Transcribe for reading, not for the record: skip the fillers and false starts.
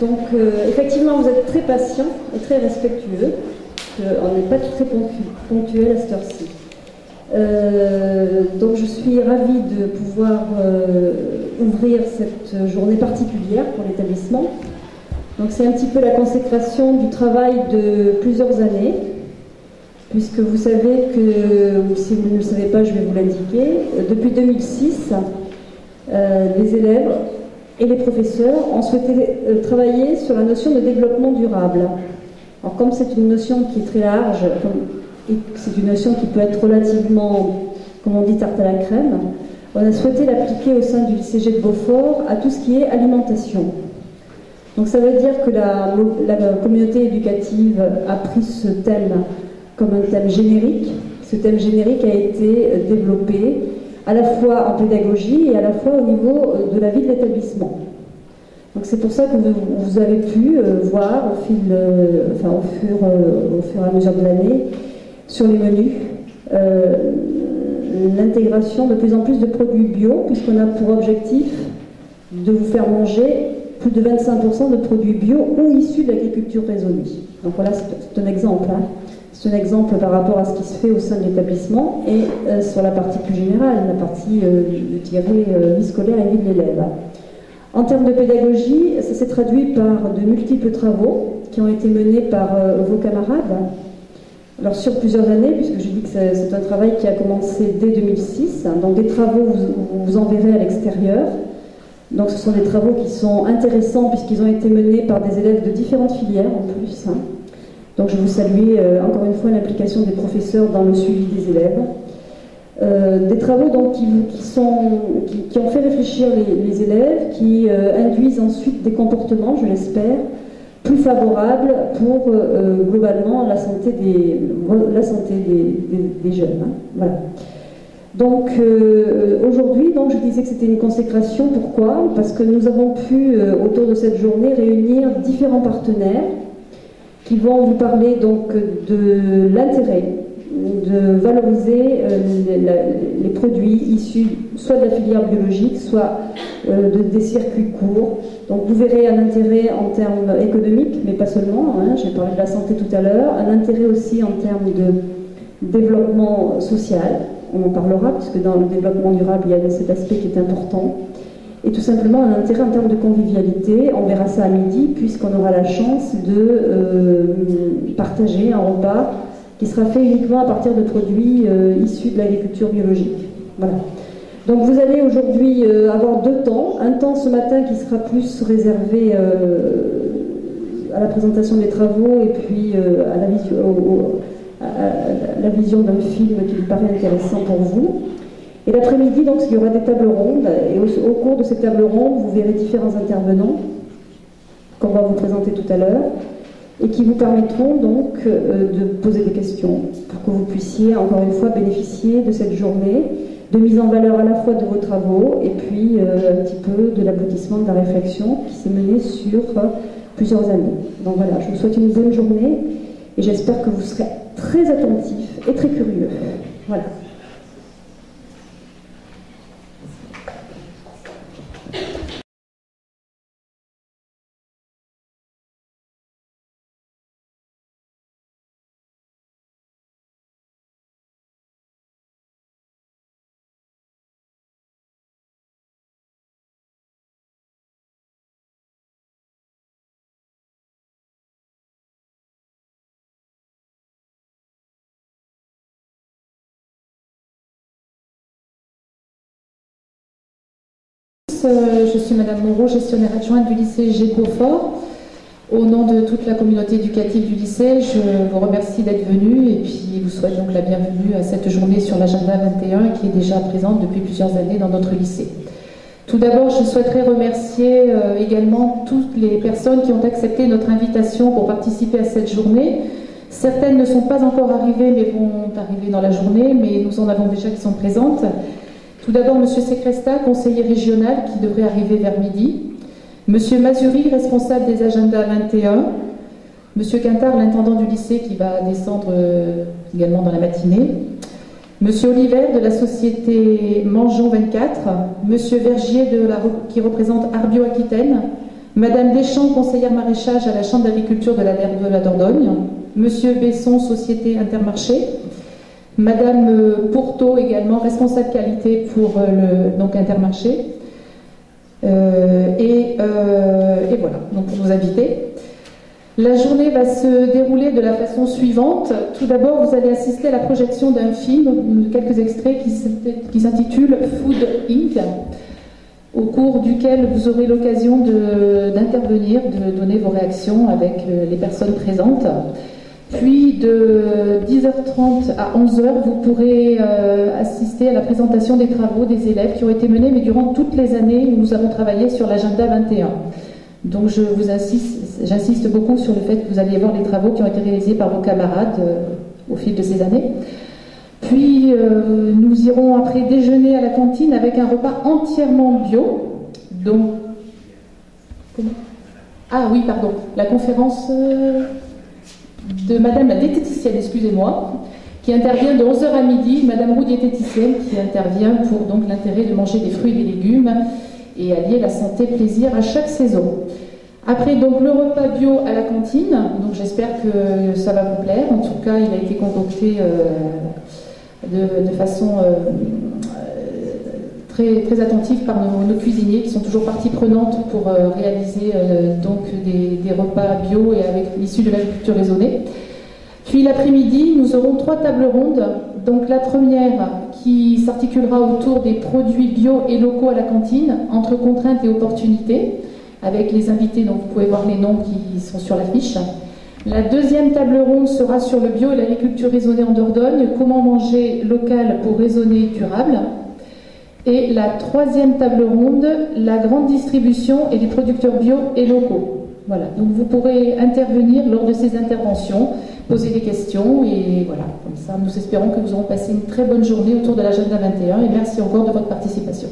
Donc, effectivement, vous êtes très patient et très respectueux. On n'est pas très ponctuel à cette heure-ci. Donc, je suis ravie de pouvoir ouvrir cette journée particulière pour l'établissement. Donc, c'est un petit peu la consécration du travail de plusieurs années, puisque vous savez que, ou si vous ne le savez pas, je vais vous l'indiquer, depuis 2006, les élèves et les professeurs ont souhaité travailler sur la notion de développement durable. Alors comme c'est une notion qui est très large, et c'est une notion qui peut être relativement, comme on dit, tarte à la crème, on a souhaité l'appliquer au sein du lycée de Beaufort à tout ce qui est alimentation. Donc ça veut dire que la communauté éducative a pris ce thème comme un thème générique. Ce thème générique a été développé à la fois en pédagogie et à la fois au niveau de la vie de l'établissement. Donc c'est pour ça que vous avez pu voir au fur et à mesure de l'année, sur les menus, l'intégration de plus en plus de produits bio, puisqu'on a pour objectif de vous faire manger plus de 25% de produits bio ou issus de l'agriculture raisonnée. Donc voilà, c'est un exemple. Hein. C'est un exemple par rapport à ce qui se fait au sein de l'établissement et sur la partie plus générale, la partie, je dirais, vie scolaire et vie de l'élève. En termes de pédagogie, ça s'est traduit par de multiples travaux qui ont été menés par vos camarades. Alors sur plusieurs années, puisque je dis que c'est un travail qui a commencé dès 2006, donc des travaux vous en verrez à l'extérieur. Donc ce sont des travaux qui sont intéressants puisqu'ils ont été menés par des élèves de différentes filières en plus. Hein. Donc je vous salue encore une fois l'implication des professeurs dans le suivi des élèves. Des travaux donc, qui ont fait réfléchir les élèves, qui induisent ensuite des comportements, je l'espère, plus favorables pour globalement la santé des jeunes. Hein. Voilà. Donc aujourd'hui, donc, je disais que c'était une consécration. Pourquoi? Parce que nous avons pu, autour de cette journée, réunir différents partenaires qui vont vous parler donc de l'intérêt de valoriser les produits issus soit de la filière biologique, soit des circuits courts. Donc vous verrez un intérêt en termes économiques, mais pas seulement, hein, j'ai parlé de la santé tout à l'heure, un intérêt aussi en termes de développement social, on en parlera, puisque dans le développement durable, il y a cet aspect qui est important. Et tout simplement un intérêt en termes de convivialité, on verra ça à midi, puisqu'on aura la chance de partager un repas qui sera fait uniquement à partir de produits issus de l'agriculture biologique. Voilà. Donc vous allez aujourd'hui avoir deux temps. Un temps ce matin qui sera plus réservé à la présentation des travaux et puis à la vision d'un film qui me paraît intéressant pour vous. Et l'après-midi, donc, il y aura des tables rondes. Et au cours de ces tables rondes, vous verrez différents intervenants qu'on va vous présenter tout à l'heure, et qui vous permettront donc de poser des questions pour que vous puissiez encore une fois bénéficier de cette journée de mise en valeur à la fois de vos travaux et puis un petit peu de l'aboutissement de la réflexion qui s'est menée sur plusieurs années. Donc voilà, je vous souhaite une bonne journée et j'espère que vous serez très attentifs et très curieux. Voilà. Je suis Madame Moreau, gestionnaire adjointe du lycée G. Beaufort. Au nom de toute la communauté éducative du lycée, je vous remercie d'être venus et puis vous souhaite donc la bienvenue à cette journée sur l'agenda 21 qui est déjà présente depuis plusieurs années dans notre lycée. Tout d'abord, je souhaiterais remercier également toutes les personnes qui ont accepté notre invitation pour participer à cette journée. Certaines ne sont pas encore arrivées mais vont arriver dans la journée, mais nous en avons déjà qui sont présentes. Tout d'abord, M. Secresta, conseiller régional, qui devrait arriver vers midi. M. Mazuri, responsable des agendas 21. M. Quintard, l'intendant du lycée, qui va descendre également dans la matinée. M. Olivet, de la société Mangeons 24. M. Vergier, qui représente Arbio Aquitaine. Madame Deschamps, conseillère maraîchage à la Chambre d'agriculture de la Dordogne. Monsieur Besson, société Intermarché. Madame Pourteau, également responsable qualité pour donc Intermarché. Et voilà, donc pour vous inviter. La journée va se dérouler de la façon suivante. Tout d'abord, vous allez assister à la projection d'un film, quelques extraits qui s'intitule Food Inc., au cours duquel vous aurez l'occasion d'intervenir, de donner vos réactions avec les personnes présentes. Puis de 10h30 à 11h, vous pourrez assister à la présentation des travaux des élèves qui ont été menés, mais durant toutes les années où nous avons travaillé sur l'agenda 21. Donc j'insiste beaucoup sur le fait que vous allez voir les travaux qui ont été réalisés par vos camarades au fil de ces années. Puis nous irons après déjeuner à la cantine avec un repas entièrement bio. Donc, la conférence de Madame la diététicienne, excusez-moi, qui intervient de 11h à midi, Madame Roux diététicienne, qui intervient pour donc l'intérêt de manger des fruits et des légumes et allier la santé plaisir à chaque saison. Après donc le repas bio à la cantine, donc j'espère que ça va vous plaire. En tout cas, il a été concocté de façon très attentive par nos cuisiniers qui sont toujours partie prenante pour réaliser donc des repas bio et avec l'issue de l'agriculture raisonnée. Puis l'après-midi, nous aurons 3 tables rondes. Donc la première qui s'articulera autour des produits bio et locaux à la cantine, entre contraintes et opportunités, avec les invités, donc vous pouvez voir les noms qui sont sur l'affiche. La deuxième table ronde sera sur le bio et l'agriculture raisonnée en Dordogne, comment manger local pour raisonner durable. Et la troisième table ronde, la grande distribution et les producteurs bio et locaux. Voilà, donc vous pourrez intervenir lors de ces interventions, poser des questions et voilà, comme ça nous espérons que vous aurez passé une très bonne journée autour de l'agenda 21 et merci encore de votre participation.